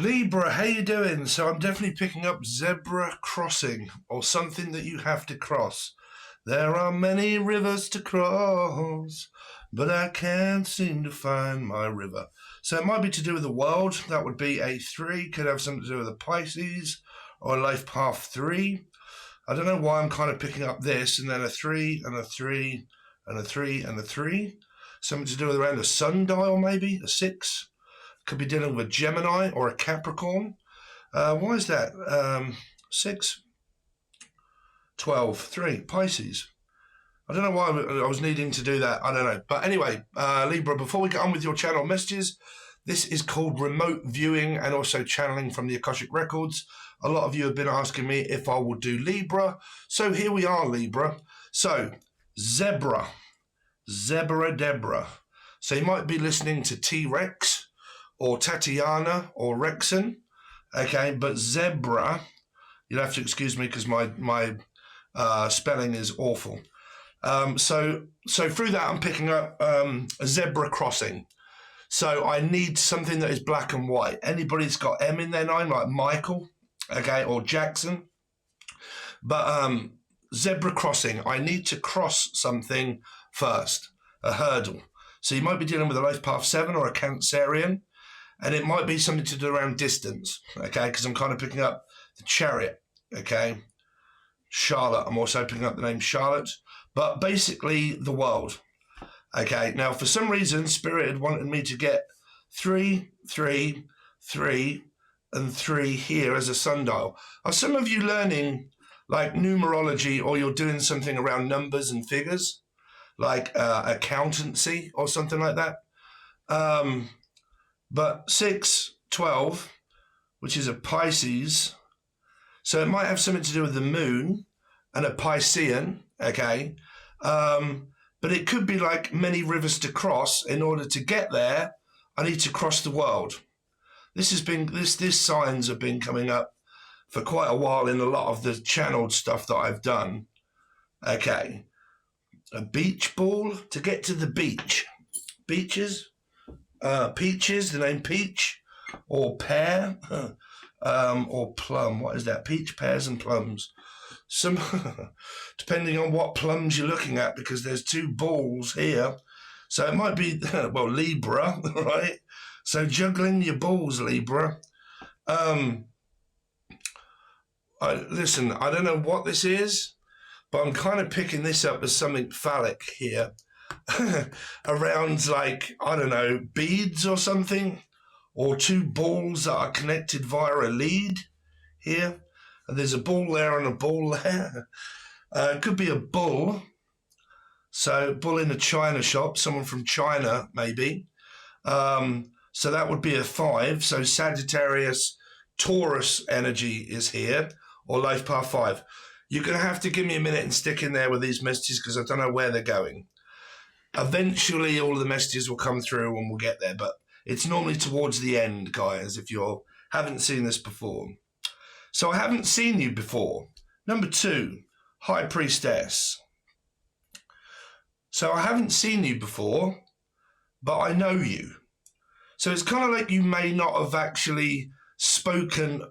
Libra, how you doing? So I'm definitely picking up zebra crossing, or something that you have to cross. There are many rivers to cross, but I can't seem to find my river. So it might be to do with the world. That would be a 3. Could have something to do with the Pisces, or life path 3. I don't know why I'm kind of picking up this, and then a 3, and a 3, and a 3, and a 3. Something to do with around a sundial, maybe, a 6. Could be dealing with a Gemini or a Capricorn. Why is that? 6, 12, 3, Pisces. I don't know why I was needing to do that. I don't know. But anyway, Libra, before we get on with your channel messages, this is called remote viewing and also channeling from the Akashic Records. A lot of you have been asking me if I will do Libra. So here we are, Libra. So, Zebra. Zebra. So you might be listening to T-Rex or Tatiana or Rexon. Okay, but Zebra, you'll have to excuse me because my spelling is awful. So through that I'm picking up a zebra crossing. So I need something that is black and white. Anybody that's got M in their name, like Michael, okay, or Jackson. But zebra crossing, I need to cross something first, a hurdle. So you might be dealing with a life path 7 or a Cancerian, and it might be something to do around distance, okay, because I'm kind of picking up the Chariot, okay. Charlotte, I'm also picking up the name Charlotte, but basically the world. Okay, now for some reason, Spirit had wanted me to get 3, 3, 3, and 3 here as a sundial. Are some of you learning like numerology, or you're doing something around numbers and figures, like accountancy or something like that? But 6, 12, which is a Pisces, so it might have something to do with the moon and a Piscean, okay? But it could be like many rivers to cross. In order to get there, I need to cross the world. This signs have been coming up for quite a while in a lot of the channeled stuff that I've done. Okay. A beach ball to get to the beach. Beaches, peaches, the name peach, or pear, or plum. What is that? Peach, pears, and plums. Some, depending on what plums you're looking at, because there's 2 balls here. So it might be, well, Libra, right? So juggling your balls, Libra. Listen, I don't know what this is, but I'm kind of picking this up as something phallic here. Around, like, I don't know, beads or something, or 2 balls that are connected via a lead here. And there's a ball there and a ball there. It could be a bull. So bull in a China shop, someone from China maybe. So that would be a 5. So Sagittarius, Taurus energy is here, or life path 5. You're going to have to give me a minute and stick in there with these messages because I don't know where they're going. Eventually all of the messages will come through and we'll get there, but it's normally towards the end, guys, if you haven't seen this before. So I haven't seen you before. Number 2, High Priestess. So I haven't seen you before, but I know you. So it's kind of like you may not have actually spoken.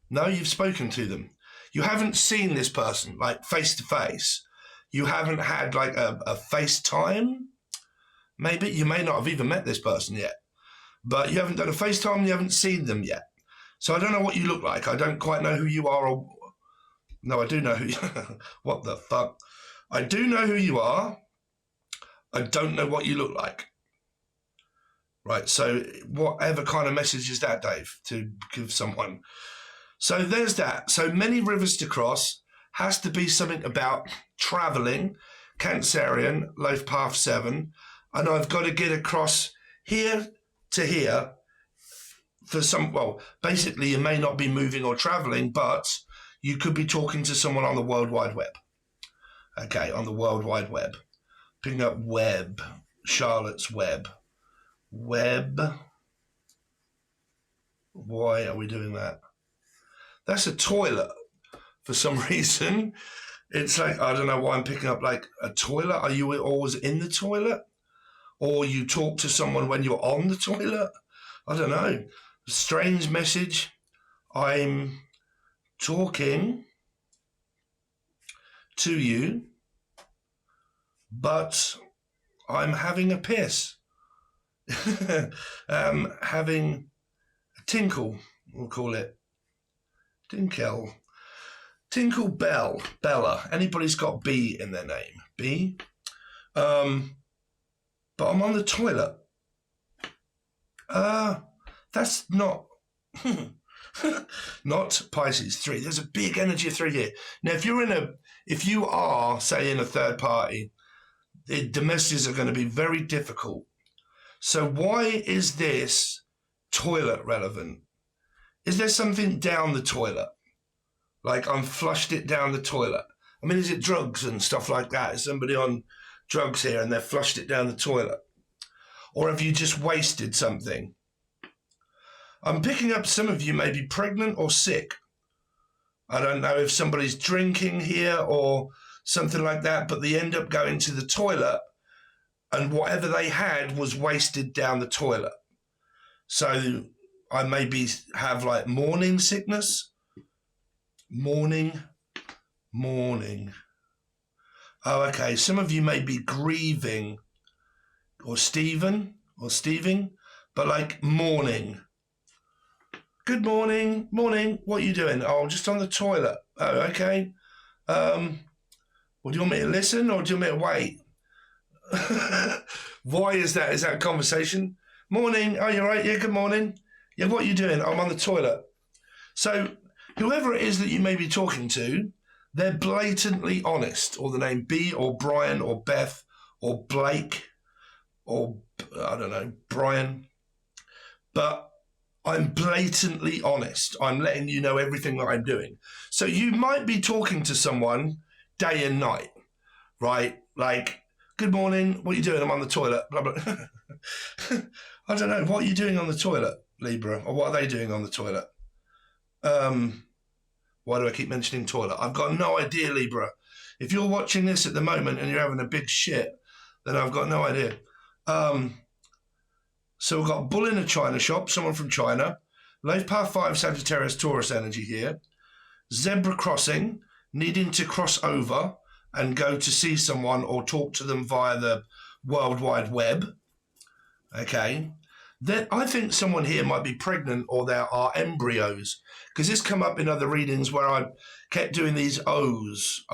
No, you've spoken to them. You haven't seen this person, like face to face. You haven't had like a FaceTime. Maybe you may not have even met this person yet, but you haven't done a FaceTime. You haven't seen them yet. So I don't know what you look like. I don't quite know who you are. Or no, I do know who you are. What the fuck? I do know who you are. I don't know what you look like. Right, so whatever kind of message is that, Dave, to give someone? So there's that. So many rivers to cross has to be something about traveling, Cancerian, life path 7, and I've got to get across here to here. For some, well, basically you may not be moving or traveling, but you could be talking to someone on the World Wide Web. Okay, on the World Wide Web. Picking up web, Charlotte's web. Web. Why are we doing that? That's a toilet for some reason. It's like, I don't know why I'm picking up like a toilet. Are you always in the toilet? Or you talk to someone when you're on the toilet? I don't know. Strange message. I'm talking to you, but I'm having a piss. Having a tinkle, we'll call it. Tinkle. Tinkle Bell. Bella. Anybody's got B in their name. B. But I'm on the toilet. That's not... not Pisces 3. There's a big energy of 3 here. Now, if you are, say, in a third party, the messages are going to be very difficult. So why is this toilet relevant? Is there something down the toilet? Like I'm flushed it down the toilet. I mean, is it drugs and stuff like that? Is somebody on drugs here and they've flushed it down the toilet? Or have you just wasted something? I'm picking up some of you may be pregnant or sick. I don't know if somebody's drinking here or something like that, but they end up going to the toilet and whatever they had was wasted down the toilet. So I maybe have like morning sickness. Morning. Oh, okay. Some of you may be grieving or steving, but like morning. Good morning. What are you doing? Oh, just on the toilet. Oh, okay. Well, do you want me to listen or do you want me to wait? Why is that? Is that a conversation? Morning. Oh, you're right. Yeah, good morning. Yeah, what are you doing? I'm on the toilet. So whoever it is that you may be talking to, they're blatantly honest, or the name B or Brian or Beth or Blake or, I don't know, Brian. But I'm blatantly honest. I'm letting you know everything that I'm doing. So you might be talking to someone day and night, right? Like, good morning, what are you doing? I'm on the toilet, blah, blah. I don't know, what are you doing on the toilet, Libra? Or what are they doing on the toilet? Why do I keep mentioning toilet? I've got no idea, Libra. If you're watching this at the moment and you're having a big shit, then I've got no idea. So we've got bull in a China shop, someone from China. Life Path 5 Sagittarius Taurus energy here. Zebra crossing, needing to cross over and go to see someone or talk to them via the World Wide Web. Okay. Then I think someone here might be pregnant or there are embryos, because this come up in other readings where I kept doing these O's.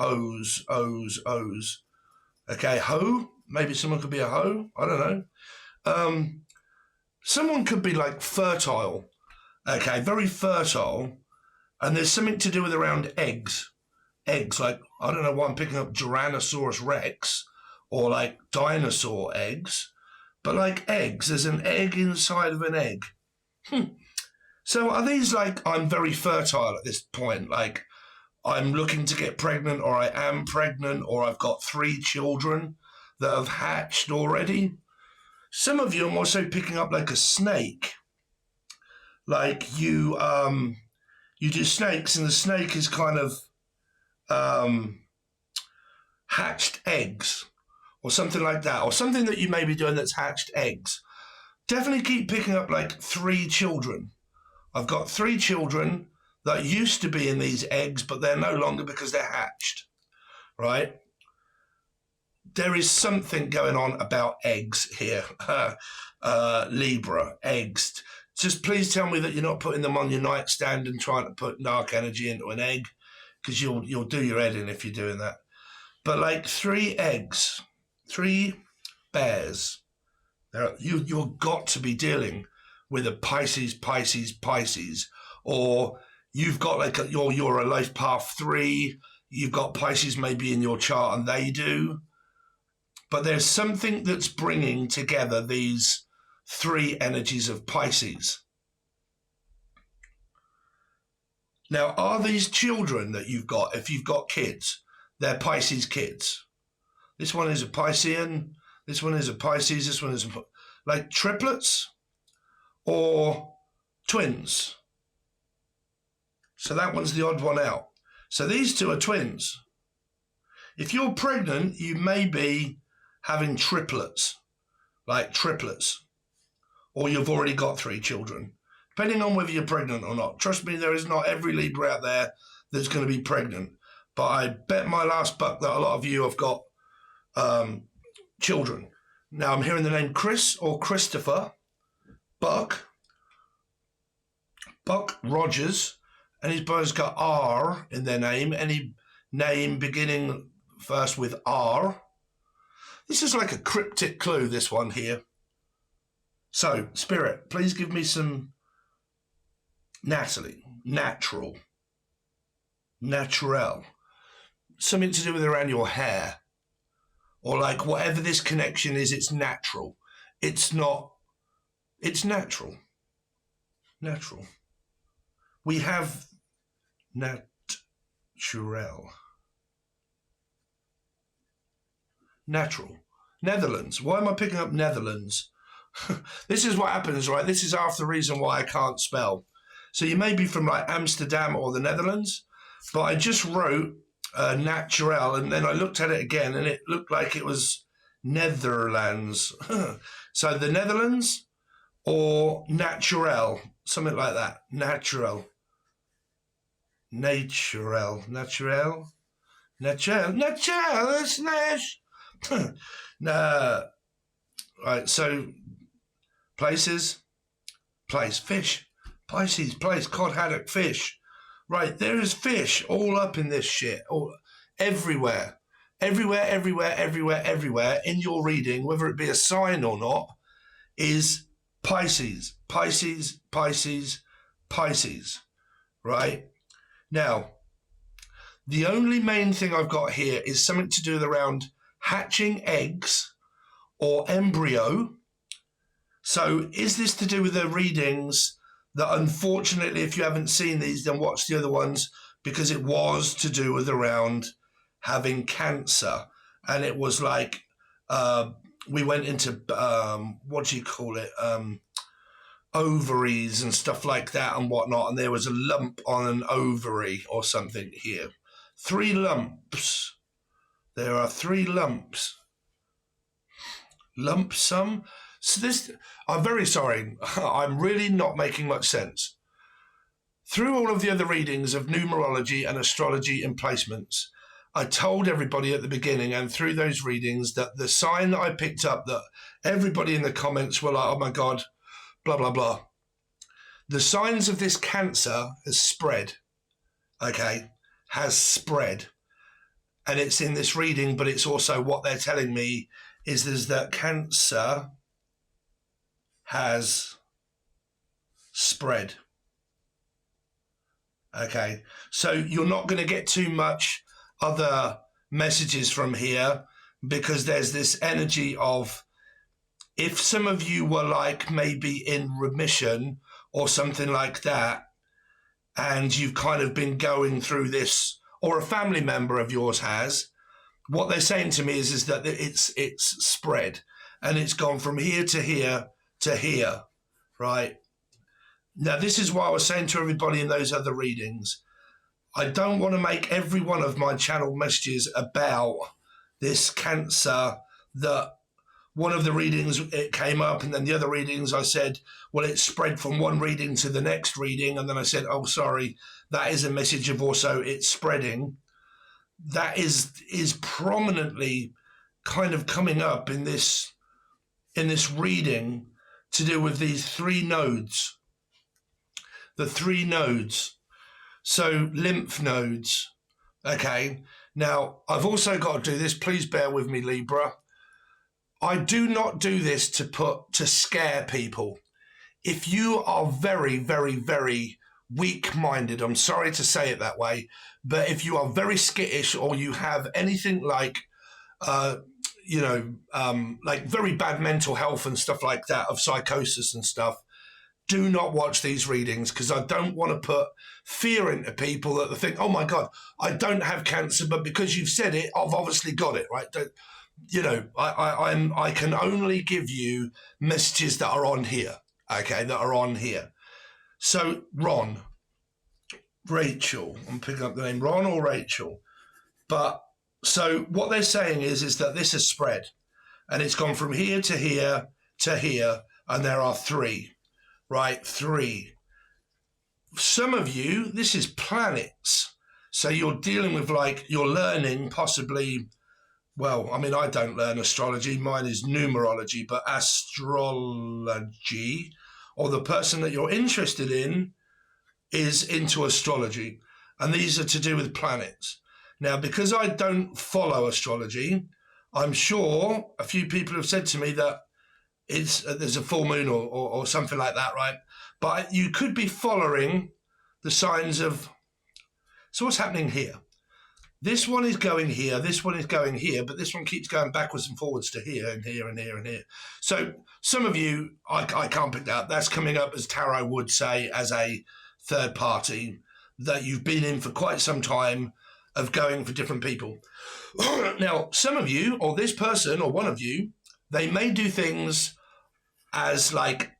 Okay, hoe? Maybe someone could be a hoe? I don't know. Someone could be like fertile. Okay, very fertile. And there's something to do with around eggs. Eggs, like, I don't know why I'm picking up Tyrannosaurus Rex or like dinosaur eggs. But like eggs, there's an egg inside of an egg. So are these like, I'm very fertile at this point? Like, I'm looking to get pregnant, or I am pregnant, or I've got 3 children that have hatched already? Some of you are also picking up like a snake. Like you do snakes, and the snake is kind of hatched eggs or something like that, or something that you may be doing that's hatched eggs. Definitely keep picking up like 3 children. I've got 3 children that used to be in these eggs, but they're no longer because they're hatched, right? There is something going on about eggs here. Libra, eggs. Just please tell me that you're not putting them on your nightstand and trying to put dark energy into an egg, because you'll do your head in if you're doing that. But like 3 eggs, 3 bears. You've got to be dealing with a Pisces, or you've got like you're a life path 3. You've got Pisces maybe in your chart, and they do. But there's something that's bringing together these 3 energies of Pisces. Now, are these children that you've got, if you've got kids, they're Pisces kids? This one is a Piscean, this one is a Pisces, this one is like triplets or twins. So that one's the odd one out. So these 2 are twins. If you're pregnant, you may be having triplets, like triplets, or you've already got 3 children. depending on whether you're pregnant or not. Trust me, there is not every Libra out there that's going to be pregnant. But I bet my last buck that a lot of you have got children. Now, I'm hearing the name Chris or Christopher, Buck Rogers, and his brother's got R in their name. Any name beginning first with R. This is like a cryptic clue, this one here. So, Spirit, please give me some Natalie, natural, something to do with around your hair, or like whatever this connection is, it's natural. It's not, it's natural. We have natural. Netherlands. Why am I picking up Netherlands? This is what happens, right? This is half the reason why I can't spell. So you may be from like Amsterdam or the Netherlands, but I just wrote natural, and then I looked at it again, and it looked like it was Netherlands. So the Netherlands or natural, something like that. Natural. Nah. Right, so places, fish, Pisces, cod, haddock, fish. Right, there is fish all up in this shit, everywhere in your reading, whether it be a sign or not, is Pisces, right? Now, the only main thing I've got here is something to do with around hatching eggs or embryo. So is this to do with the readings that, unfortunately, if you haven't seen these, then watch the other ones, because it was to do with around having cancer. And it was like, we went into, ovaries and stuff like that and whatnot. And there was a lump on an ovary or something here. 3 lumps. There are 3 lumps. Lump sum. So this, I'm very sorry. I'm really not making much sense. Through all of the other readings of numerology and astrology and placements, I told everybody at the beginning and through those readings that the sign that I picked up, that everybody in the comments were like, oh my God, blah, blah, blah. The signs of this cancer has spread, okay, has spread. And it's in this reading, but it's also what they're telling me is that cancer has spread. Okay, so you're not going to get too much other messages from here, because there's this energy of, if some of you were like maybe in remission or something like that, and you've kind of been going through this, or a family member of yours has, what they're saying to me is that it's spread, and it's gone from here to here to here, right? Now, this is what I was saying to everybody in those other readings. I don't want to make every one of my channel messages about this cancer, that one of the readings it came up, and then the other readings I said, well, it spread from one reading to the next reading, and then I said, oh, sorry, that is a message of also it's spreading. That is prominently kind of coming up in this reading to do with these 3 nodes. The 3 nodes. So lymph nodes. Okay. Now, I've also got to do this. Please bear with me, Libra. I do not do this to scare people. If you are very, very, very weak-minded, I'm sorry to say it that way, but if you are very skittish, or you have anything like, like very bad mental health and stuff like that, of psychosis and stuff, do not watch these readings, because I don't want to put fear into people that they think, oh my God, I don't have cancer, but because you've said it, I've obviously got it, right? I can only give you messages that are on here, okay, that are on here. So Ron, Rachel, I'm picking up the name Ron or Rachel. But so what they're saying is that this has spread, and it's gone from here to here to here, and there are 3, right? 3. some of you, this is planets. So you're dealing with like, you're learning possibly, well, I mean, I don't learn astrology. Mine is numerology, but astrology, or the person that you're interested in is into astrology. And these are to do with planets. Now, because I don't follow astrology, I'm sure a few people have said to me that there's a full moon or something like that, right? But you could be following the signs of... So what's happening here? This one is going here, this one is going here, but this one keeps going backwards and forwards to here and here and here and here. So some of you, I can't pick that up. That's coming up, as tarot would say, as a third party that you've been in for quite some time of going for different people. Now, some of you, or this person, or one of you, they may do things as like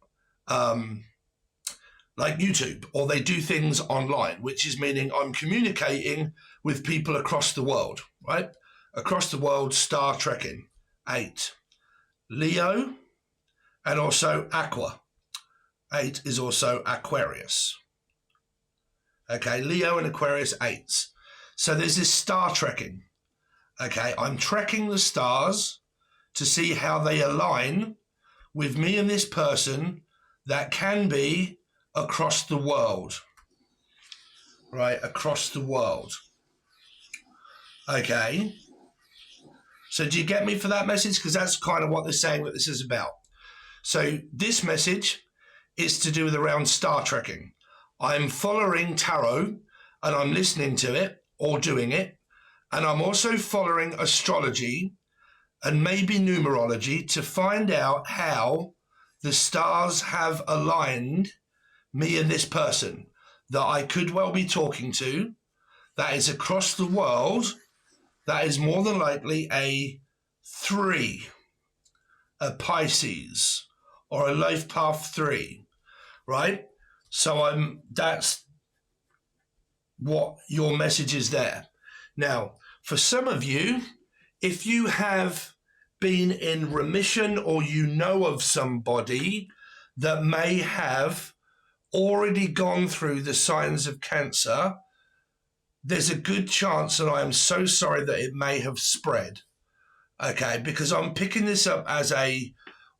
YouTube, or they do things online, which is meaning I'm communicating with people across the world, right? Across the world, star trekking, 8. Leo, and also Aqua. 8 is also Aquarius. Okay, Leo and Aquarius, 8s. So there's this star trekking. Okay, I'm trekking the stars to see how they align with me and this person that can be across the world. Right, across the world. Okay. So do you get me for that message? Because that's kind of what they're saying that this is about. So this message is to do with around star trekking. I'm following tarot and I'm listening to it or doing it. And I'm also following astrology and maybe numerology to find out how the stars have aligned me and this person that I could well be talking to, that is across the world, that is more than likely a 3, a Pisces, or a life path 3, right? So that's what your message is there. Now, for some of you, if you have been in remission or you know of somebody that may have already gone through the signs of Cancer, there's a good chance, and I am so sorry, that it may have spread. Okay, because I'm picking this up as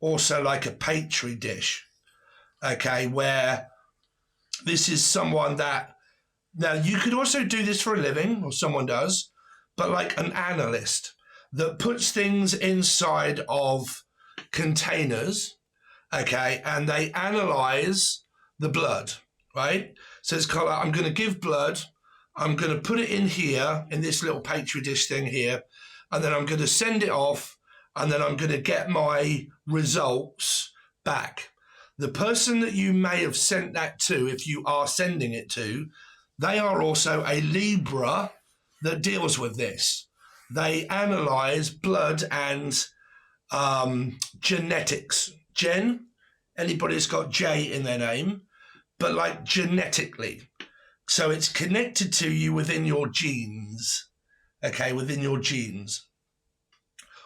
also like a petri dish. Okay, where this is someone that, now you could also do this for a living, or someone does, but like an analyst that puts things inside of containers, okay, and they analyze the blood, right? So it's kind of like, I'm going to give blood, I'm going to put it in here, in this little petri dish thing here, and then I'm going to send it off, and then I'm going to get my results back. The person that you may have sent that to, if you are sending it to, they are also a Libra that deals with this. They analyze blood and genetics. Anybody that's got J in their name, but like genetically. So it's connected to you within your genes. Okay, within your genes.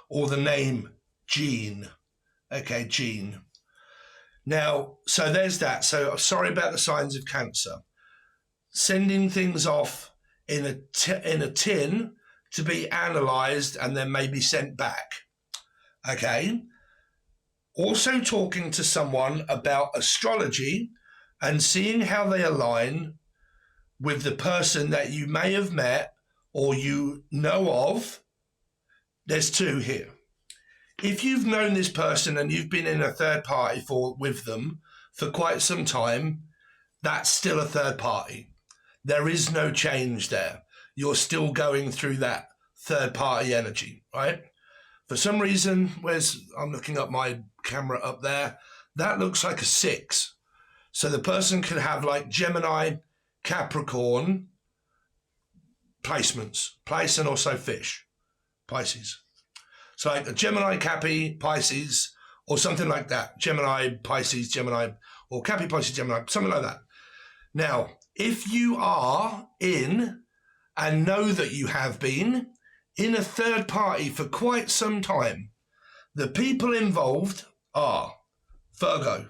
Or the name Gene. Okay, Gene. Now, so there's that. So sorry about the signs of Cancer. Sending things off in a tin to be analysed and then maybe sent back. Okay. Also talking to someone about astrology and seeing how they align with the person that you may have met or you know of. There's 2 here. If you've known this person and you've been in a third party with them for quite some time, that's still a third party. There is no change there. You're still going through that third party energy, right? For some reason, I'm looking up my camera up there, that looks like a 6. So the person could have like Gemini, Capricorn placements, place and also fish, Pisces. So like a Gemini, Cappy, Pisces, or something like that. Gemini, Pisces, Gemini, or Cappy, Pisces, Gemini, something like that. Now, if you are in and know that you have been in a third party for quite some time, the people involved are Virgo,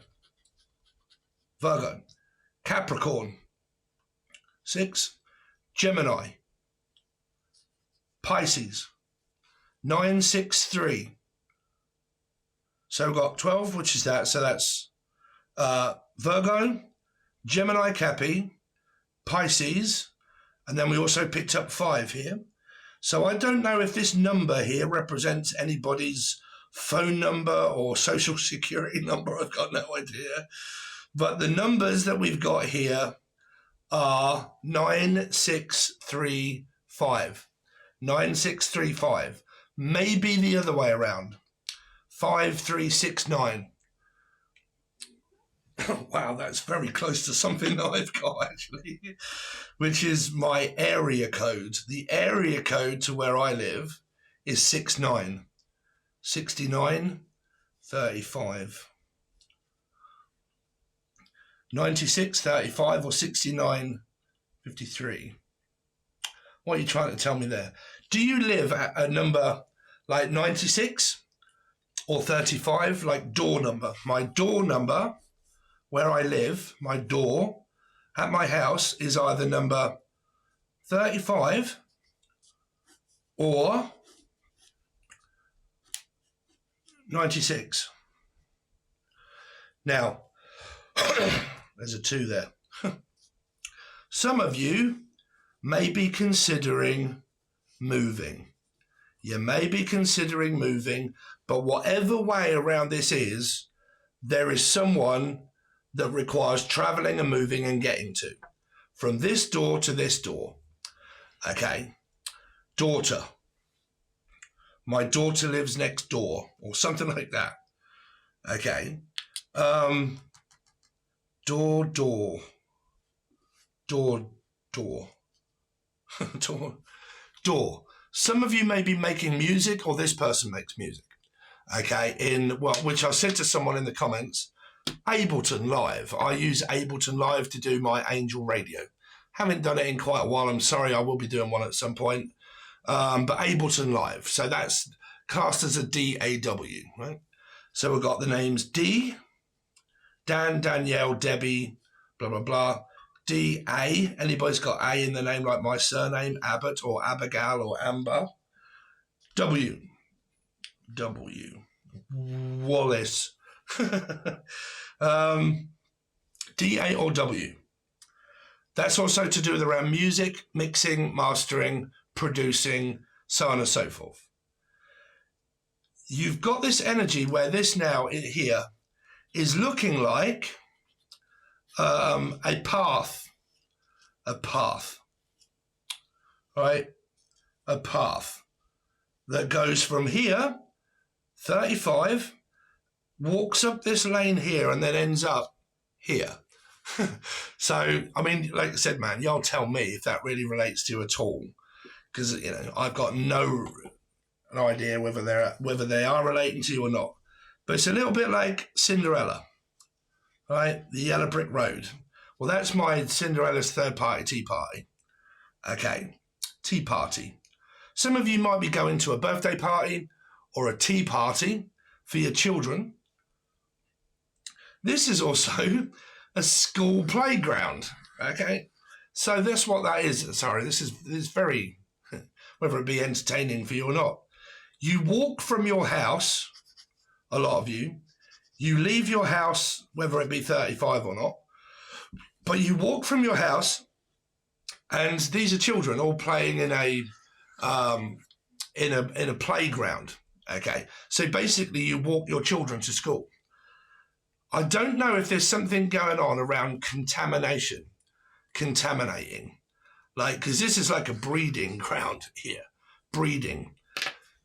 Capricorn, 6. Gemini. Pisces. 9, 6, 3. So we've got 12, which is that. So that's Virgo, Gemini Cappy, Pisces, and then we also picked up 5 here. So I don't know if this number here represents anybody's phone number or social security number. I've got no idea. But the numbers that we've got here are 9635. 9635. Maybe the other way around. 5369. Wow, that's very close to something that I've got actually, which is my area code. The area code to where I live is 69. 69, 35. 96, 35 or 69, 53. What are you trying to tell me there? Do you live at a number like 96 or 35, like door number? My door number, where I live, my door at my house is either number 35 or 96. Now, there's a 2 there. Some of you may be considering moving. You may be considering moving, but whatever way around this is, there is someone that requires traveling and moving and getting to. From this door to this door. Okay. Daughter. My daughter lives next door, or something like that. Okay. Door. Door. Some of you may be making music, or this person makes music. Okay, which I said to someone in the comments, Ableton Live. I use Ableton Live to do my Angel Radio. Haven't done it in quite a while. I'm sorry, I will be doing one at some point. But Ableton Live. So that's cast as a D-A-W, right? So we've got the names D, Dan, Danielle, Debbie, blah, blah, blah. D-A. Anybody's got A in the name, like my surname, Abbott or Abigail or Amber. W. Wallace. D-A or W. That's also to do with around music, mixing, mastering, producing, so on and so forth. You've got this energy where this now here is looking like a path, right? A path that goes from here, 35, walks up this lane here and then ends up here. So, I mean, like I said, man, y'all tell me if that really relates to you at all. Because, you know, I've got no idea whether they are relating to you or not. But it's a little bit like Cinderella, right? The yellow brick road. Well, that's my Cinderella's third party tea party. Okay, tea party. Some of you might be going to a birthday party or a tea party for your children. This is also a school playground, okay? So that's what that is. Sorry, this is very, whether it be entertaining for you or not. You walk from your house, a lot of you leave your house, whether it be 35 or not, but you walk from your house and these are children all playing in a playground, okay? So basically you walk your children to school. I don't know if there's something going on around contaminating, like, because this is like a breeding ground here, breeding.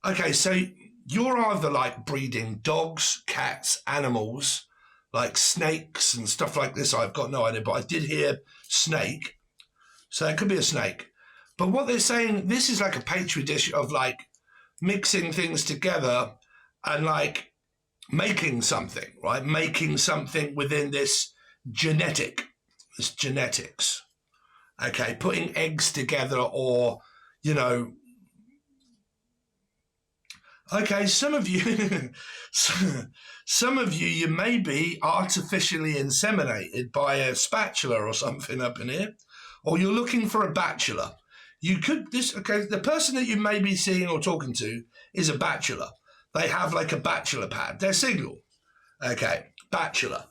Okay, so you're either like breeding dogs, cats, animals, like snakes and stuff like this. I've got no idea, but I did hear snake, so it could be a snake. But what they're saying, this is like a petri dish of like mixing things together and like making something, right? Making something within this genetics. Okay, putting eggs together or, you know. Okay, some of you, you may be artificially inseminated by a spatula or something up in here, or you're looking for a bachelor. You could, the person that you may be seeing or talking to is a bachelor. They have like a bachelor pad. They're single. Okay, bachelor.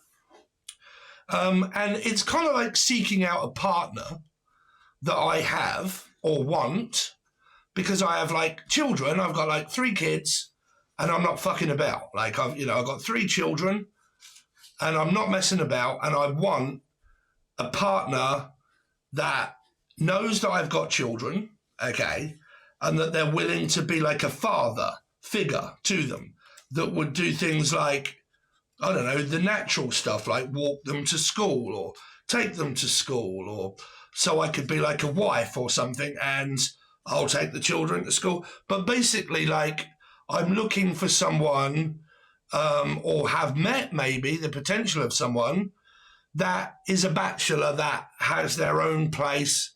And it's kind of like seeking out a partner that I have or want, because I have like children. I've got like 3 kids and I'm not fucking about. Like I've got 3 children and I'm not messing about, and I want a partner that knows that I've got children, okay, and that they're willing to be like a father figure to them, that would do things like, I don't know, the natural stuff, like walk them to school or take them to school, or so I could be like a wife or something and I'll take the children to school. But basically, like, I'm looking for someone, or have met maybe the potential of someone that is a bachelor that has their own place.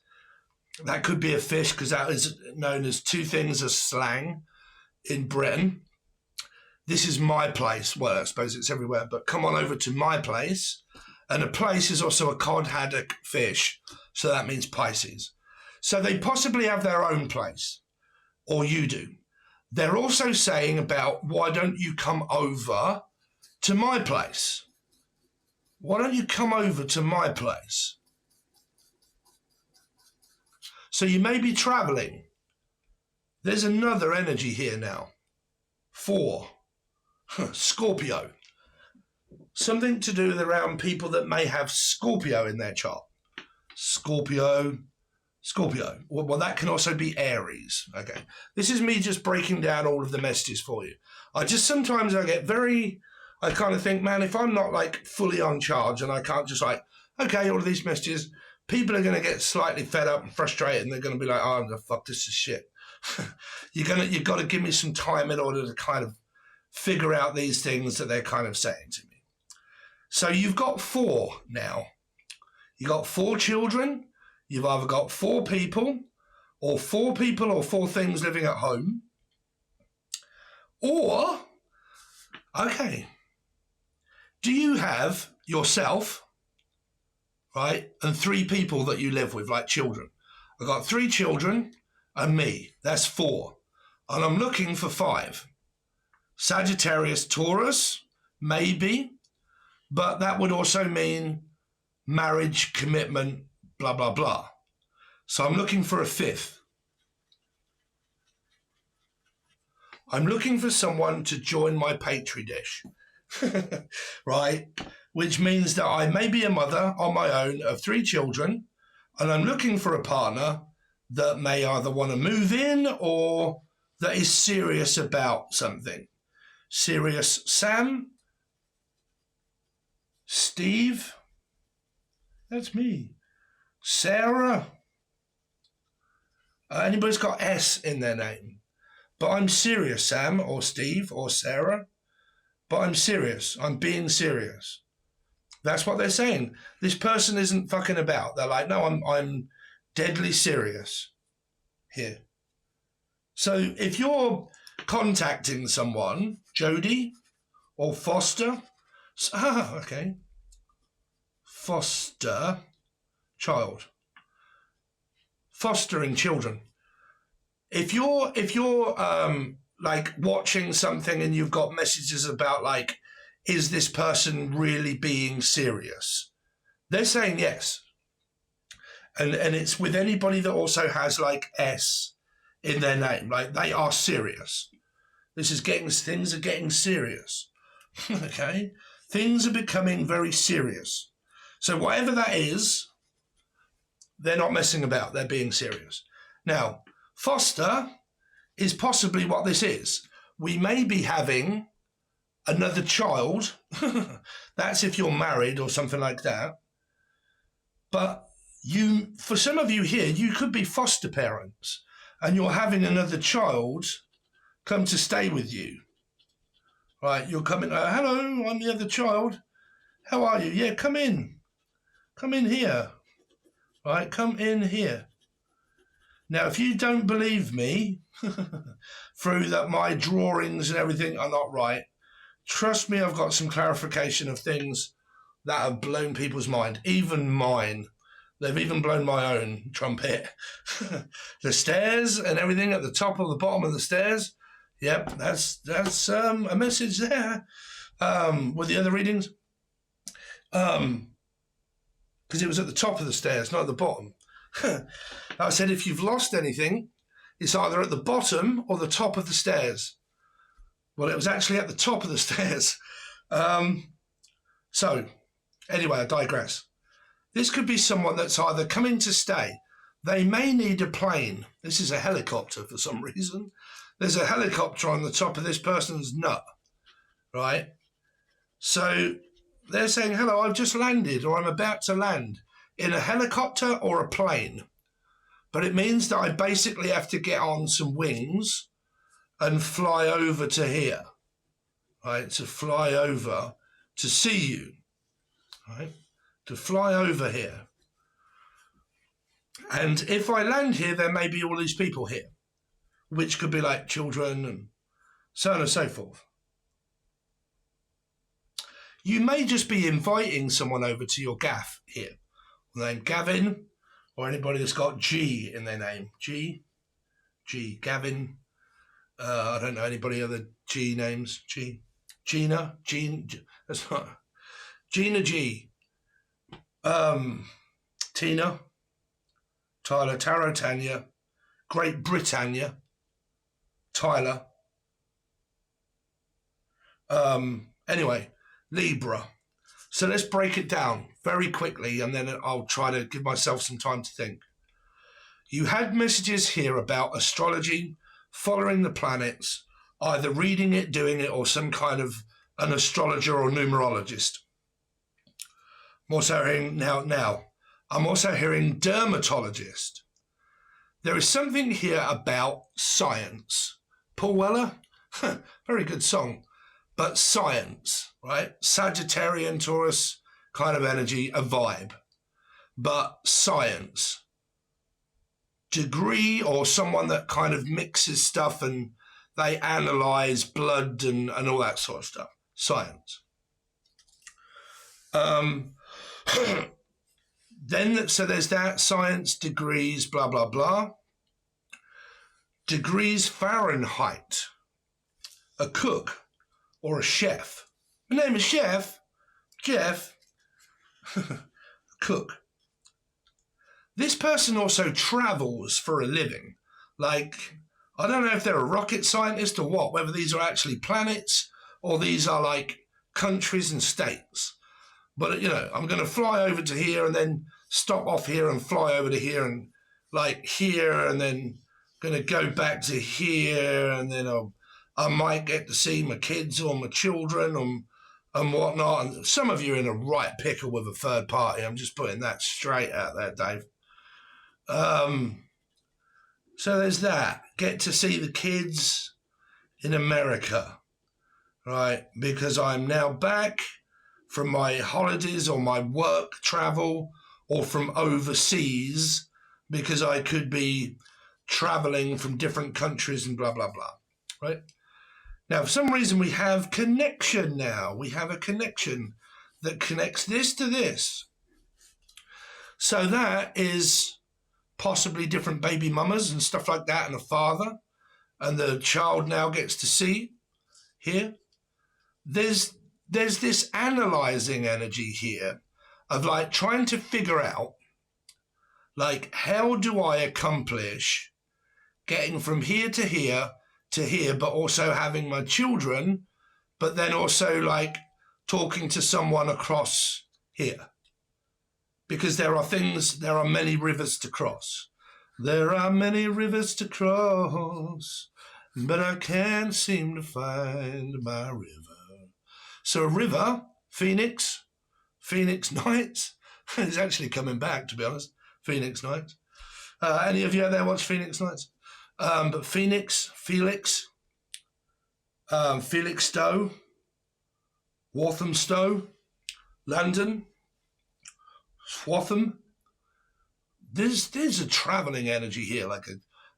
That could be a fish, because that is known as 2 things as slang in Britain. This is my place. Well, I suppose it's everywhere, but come on over to my place. And a place is also a cod haddock fish, so that means Pisces. So they possibly have their own place, or you do. They're also saying about, why don't you come over to my place? Why don't you come over to my place? So you may be traveling. There's another energy here now. 4. Scorpio. Something to do with around people that may have Scorpio in their chart. Scorpio. Well, that can also be Aries. Okay. This is me just breaking down all of the messages for you. Sometimes I get I kind of think, man, if I'm not like fully on charge and I can't just like, okay, all of these messages, people are going to get slightly fed up and frustrated, and they're going to be like, oh, the fuck, this is shit. You've got to give me some time in order to kind of figure out these things that they're kind of saying to me. So you've got 4 now. You've got 4 children. You've either got 4 people or 4 things living at home. Or, okay, do you have yourself, right, and 3 people that you live with, like children? I've got 3 children and me. That's 4. And I'm looking for 5. Sagittarius, Taurus, maybe, but that would also mean marriage, commitment, blah, blah, blah. So I'm looking for a 5th. I'm looking for someone to join my Petri dish, right? Which means that I may be a mother on my own of 3 children, and I'm looking for a partner that may either want to move in or that is serious about something. Serious Sam, Steve, that's me, Sarah. Anybody's got S in their name. But I'm serious, Sam or Steve or Sarah. But I'm serious. I'm being serious. That's what they're saying. This person isn't fucking about. They're like, no, I'm deadly serious here. So if you're contacting someone, Jody or Foster, okay, foster child, fostering children. If you're like watching something and you've got messages about like, is this person really being serious? They're saying yes. And it's with anybody that also has like S in their name. Like, they are serious. Things are getting serious. Okay? Things are becoming very serious. So whatever that is, they're not messing about. They're being serious. Now, foster is possibly what this is. We may be having another child. That's if you're married or something like that. But for some of you here, you could be foster parents and you're having another child come to stay with you. Right, you're coming, hello, I'm the other child. How are you? Yeah, come in. Come in here. Right, come in here. Now, if you don't believe me, through that my drawings and everything are not right, trust me, I've got some clarification of things that have blown people's mind, even mine. They've even blown my own trumpet. The stairs and everything at the top of the bottom of the stairs. Yep, that's a message there. With the other readings, because it was at the top of the stairs, not at the bottom. I said if you've lost anything, it's either at the bottom or the top of the stairs. Well, it was actually at the top of the stairs. So, anyway, I digress. This could be someone that's either coming to stay. They may need a plane. This is a helicopter for some reason. There's a helicopter on the top of this person's nut, right? So they're saying, hello, I've just landed, or I'm about to land in a helicopter or a plane. But it means that I basically have to get on some wings and fly over to here, right? To fly over to see you, right? To fly over here. And if I land here, there may be all these people here, which could be like children and so on and so forth. You may just be inviting someone over to your gaff here. Named Gavin, or anybody that's got G in their name. G, Gavin. I don't know anybody other G names. Gina, that's not. Gina G. Tina, Tyler, Taro, Tanya, Great Britannia, Tyler. Anyway, Libra. So let's break it down very quickly, and then I'll try to give myself some time to think. You had messages here about astrology, following the planets, either reading it, doing it, or some kind of an astrologer or numerologist. I'm also hearing now. I'm also hearing dermatologist. There is something here about science. Paul Weller, very good song, but science, right? Sagittarian, Taurus kind of energy, a vibe, but science. Degree or someone that kind of mixes stuff and they analyze blood and all that sort of stuff. Science. Then, so there's that, science, degrees, blah, blah, blah. Degrees Fahrenheit. A cook or a chef. My name is Chef. Jeff. Cook. This person also travels for a living. Like, I don't know if they're a rocket scientist or what, whether these are actually planets or these are like countries and states. But, you know, I'm going to fly over to here and then stop off here and fly over to here and like here and then going to go back to here and then I might get to see my kids or my children and whatnot. And some of you are in a right pickle with a third party. I'm just putting that straight out there, Dave. So there's that. Get to see the kids in America, right? Because I'm now back from my holidays or my work travel or from overseas because I could be traveling from different countries and blah, blah, blah, right? Now, for some reason, we have connection now. We have a connection that connects this to this. So that is possibly different baby mamas and stuff like that and a father. And the child now gets to see here. There's this analyzing energy here of like trying to figure out like how do I accomplish getting from here to here, but also having my children, but then also like talking to someone across here. Because there are many rivers to cross. There are many rivers to cross, but I can't seem to find my river. So a river, Phoenix Nights, is actually coming back, to be honest, Phoenix Nights. Any of you out there watch Phoenix Nights? But Felix Stowe, Walthamstow, London, Swatham. There's a traveling energy here, like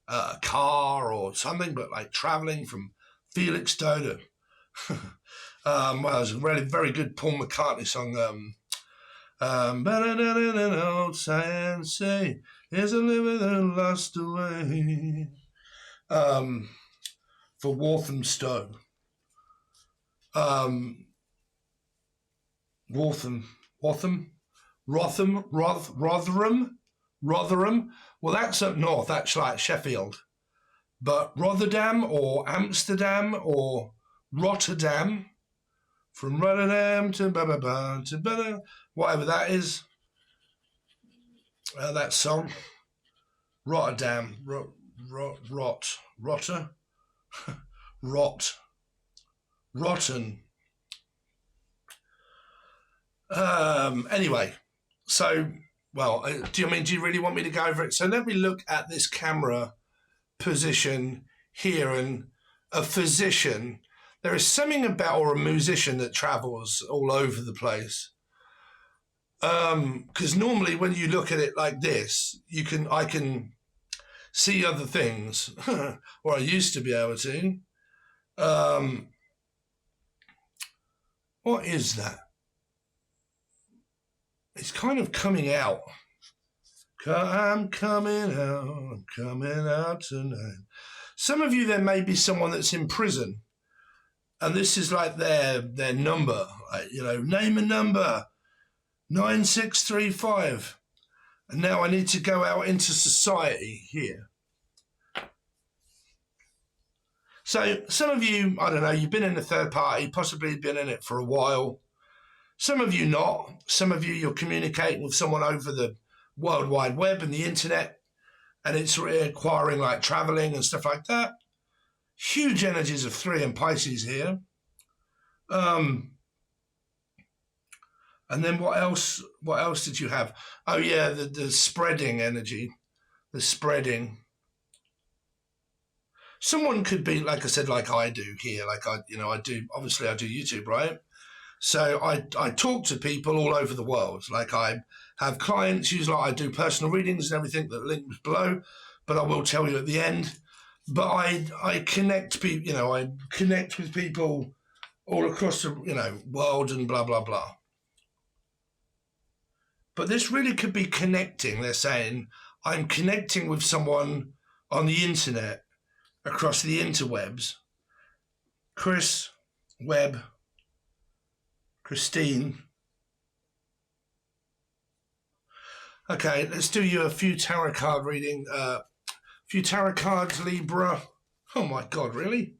a car or something, but like traveling from Felixstowe to well, there's a really very good Paul McCartney song, Better than an old saying, say, is a living that lost away. For Walthamstow. Rotherham. Well, that's up north. That's like Sheffield. But Rotterdam or Amsterdam or Rotterdam, from Rotterdam to whatever that is. That song, Rotterdam, rotten. Anyway, so, well, do you really want me to go over it? So let me look at this camera position here, and a physician. There is something about, or a musician that travels all over the place. Because normally when you look at it like this, I can see other things, or I used to be able to. What is that? It's kind of coming out. I'm coming out tonight. Some of you, there may be someone that's in prison, and this is like their number. Like, name a number, 9635. And now I need to go out into society here. So some of you, I don't know, you've been in a third party, possibly been in it for a while. Some of you not. Some of you, you're communicating with someone over the World Wide Web and the internet, and it's requiring like traveling and stuff like that. Huge energies of 3 and Pisces here. And then what else? What else did you have? Oh yeah, the spreading energy, the spreading. Someone could be, like I said, like I do here, like I do. Obviously, I do YouTube, right? So I talk to people all over the world. Like I have clients, usually I do personal readings and everything that links below, but I will tell you at the end. But I connect people, I connect with people all across the world and blah blah blah. But this really could be connecting. They're saying I'm connecting with someone on the internet, across the interwebs. Chris Webb. Christine. Okay, let's do you a few tarot card reading. Few tarot cards, Libra. Oh my God, really?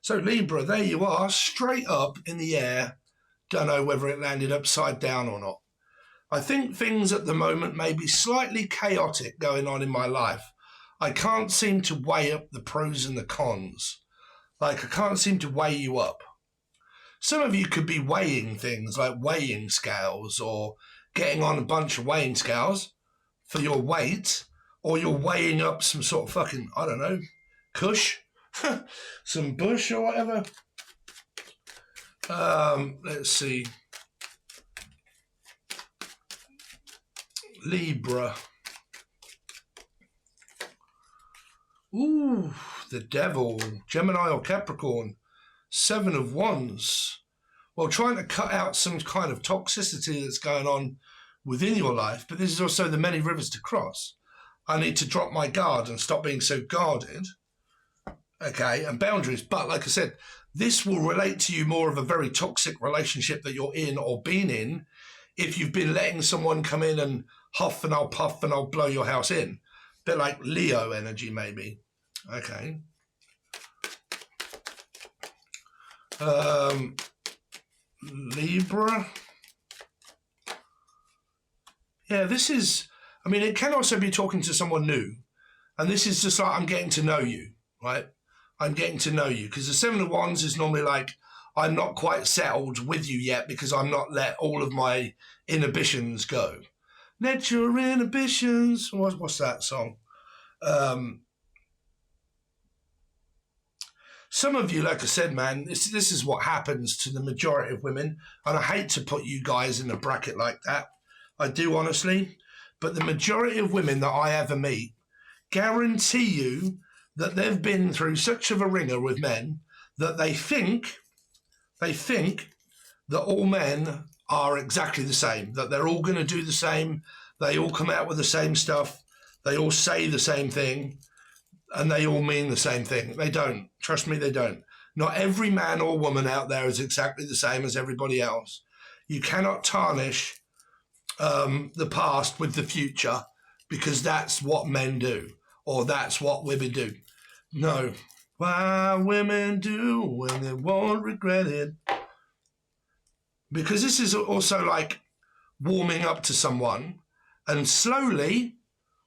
So Libra, there you are, straight up in the air. Don't know whether it landed upside down or not. I think things at the moment may be slightly chaotic going on in my life. I can't seem to weigh up the pros and the cons. Like I can't seem to weigh you up. Some of you could be weighing things like weighing scales, or getting on a bunch of weighing scales for your weight, or you're weighing up some sort of fucking, I don't know, kush, some bush or whatever. Let's see. Libra. Ooh, the devil. Gemini or Capricorn. 7 of Wands. Well, trying to cut out some kind of toxicity that's going on within your life, but this is also the many rivers to cross. I need to drop my guard and stop being so guarded. Okay, and boundaries. But like I said, this will relate to you more of a very toxic relationship that you're in or been in if you've been letting someone come in and huff and I'll puff and I'll blow your house in. A bit like Leo energy, maybe. Okay. Libra. Yeah, this is, I mean, it can also be talking to someone new. And this is just like, I'm getting to know you, right? I'm getting to know you. Because the 7 of Wands is normally like, I'm not quite settled with you yet because I'm not let all of my inhibitions go. Let your inhibitions, what's that song? Some of you, like I said, man, this is what happens to the majority of women. And I hate to put you guys in a bracket like that. I do, honestly. But the majority of women that I ever meet guarantee you that they've been through such of a ringer with men that they think that all men are exactly the same, that they're all going to do the same. They all come out with the same stuff. They all say the same thing, and they all mean the same thing. They don't. Trust me, they don't. Not every man or woman out there is exactly the same as everybody else. You cannot tarnish the past with the future, because that's what men do, or that's what women do. No. Why women do when they won't regret it. Because this is also like warming up to someone and slowly,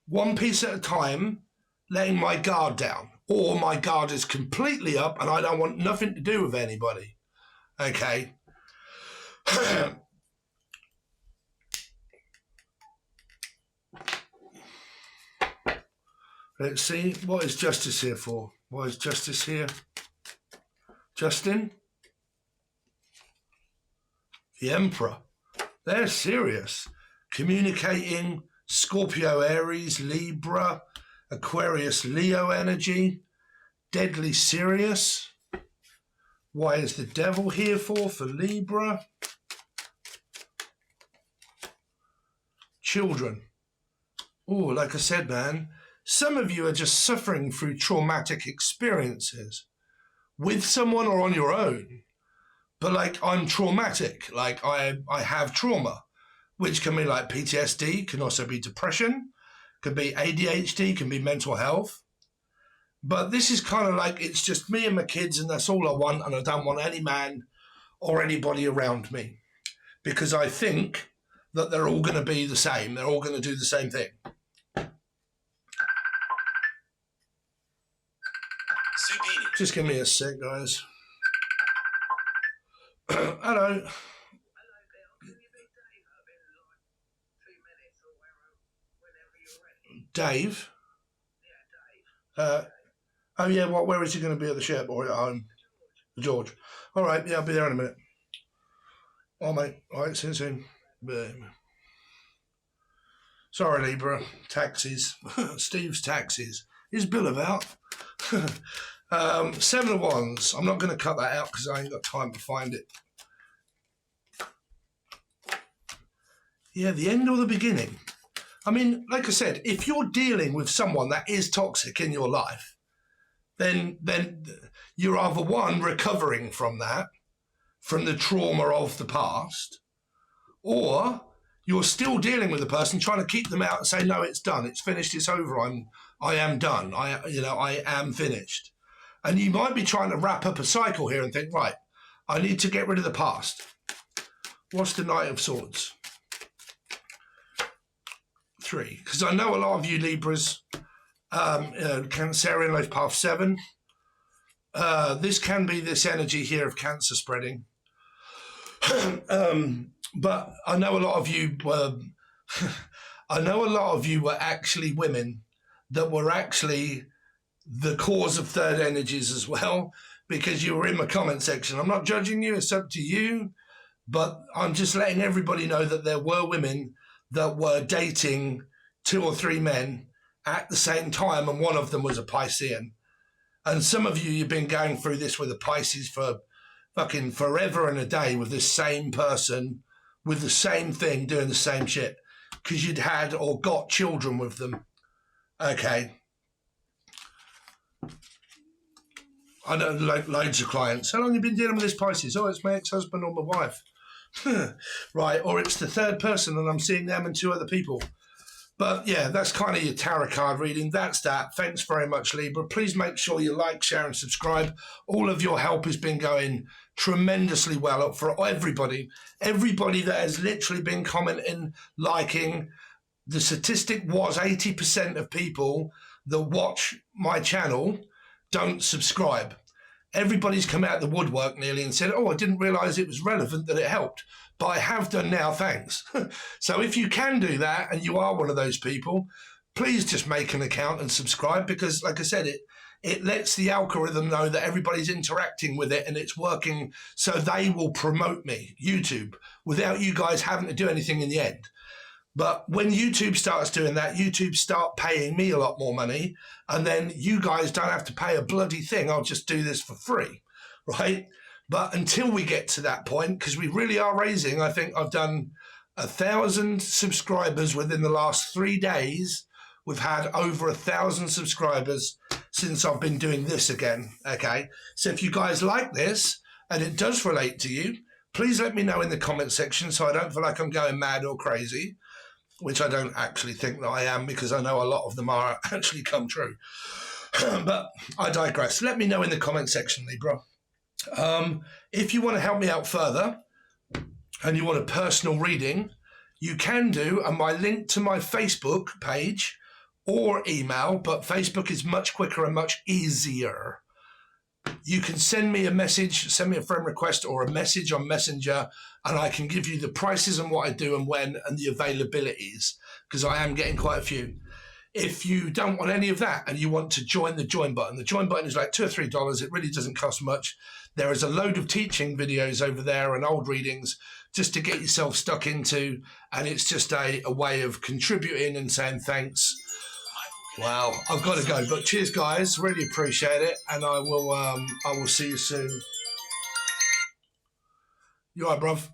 one piece at a time, letting my guard down. Or my guard is completely up and I don't want nothing to do with anybody. Okay? Let's see. What is justice here for? What is justice here? Justin? The Emperor. They're serious. Communicating, Scorpio, Aries, Libra, Aquarius, Leo energy. Deadly serious. Why is the devil here for Libra? Children. Oh, like I said, man, some of you are just suffering through traumatic experiences with someone or on your own. But like, I'm traumatic. Like I have trauma, which can be like PTSD, can also be depression, can be ADHD, can be mental health. But this is kind of like, it's just me and my kids and that's all I want, and I don't want any man or anybody around me, because I think that they're all going to be the same. They're all going to do the same thing. Just give me a sec, guys. Hello. Dave? Oh, yeah, well, where is he going to be, at the ship or at home? George. All right, yeah, I'll be there in a minute. Oh, mate. All right, see you soon. Sorry, Libra. Taxis. Steve's taxis. His bill about. 7 of Wands. I'm not going to cut that out because I ain't got time to find it. Yeah, the end or the beginning. I mean, like I said, if you're dealing with someone that is toxic in your life, then you're either one, recovering from that, from the trauma of the past, or you're still dealing with the person, trying to keep them out and say, no, it's done, it's finished, it's over, I am done, I am finished. And you might be trying to wrap up a cycle here and think, right, I need to get rid of the past. What's the Knight of Swords? 3. Because I know a lot of you Libras, Cancerian Life Path 7. This can be this energy here of Cancer spreading. But I know a lot of you were, actually women that were actually the cause of third energies as well, because you were in my comment section. I'm not judging you, it's up to you, but I'm just letting everybody know that there were women that were dating 2 or 3 men at the same time, and one of them was a Piscean. And some of you, you've been going through this with a Pisces for fucking forever and a day, with the same person, with the same thing, doing the same shit, because you'd had or got children with them. Okay. I know loads of clients. How long have you been dealing with this Pisces? Oh, it's my ex-husband or my wife. Right, or it's the third person and I'm seeing them and 2 other people. But yeah, that's kind of your tarot card reading. That's that. Thanks very much, Libra. Please make sure you like, share and subscribe. All of your help has been going tremendously well for everybody. Everybody that has literally been commenting, liking. The statistic was 80% of people that watch my channel don't subscribe. Everybody's come out of the woodwork nearly and said, oh, I didn't realise it was relevant, that it helped. But I have done now, thanks. So if you can do that and you are one of those people, please just make an account and subscribe, because like I said, it lets the algorithm know that everybody's interacting with it and it's working, so they will promote me, YouTube, without you guys having to do anything in the end. But when YouTube starts doing that, YouTube start paying me a lot more money, and then you guys don't have to pay a bloody thing. I'll just do this for free, right? But until we get to that point, because we really are raising, I think I've done 1,000 subscribers within the last 3 days. We've had over 1,000 subscribers since I've been doing this again. Okay. So if you guys like this and it does relate to you, please let me know in the comment section so I don't feel like I'm going mad or crazy, which I don't actually think that I am, because I know a lot of them are actually come true. But I digress. Let me know in the comment section, Libra. If you want to help me out further and you want a personal reading, you can do, and my link to my Facebook page or email, but Facebook is much quicker and much easier. You can send me a message, send me a friend request or a message on Messenger, and I can give you the prices and what I do and when and the availabilities, because I am getting quite a few. If you don't want any of that and you want to join the join button, the join button is like $2 or $3. It really doesn't cost much. There is a load of teaching videos over there and old readings just to get yourself stuck into, and it's just a way of contributing and saying thanks. Wow, I've got to go, but cheers, guys. Really appreciate it, and I will see you soon. You all right, bruv?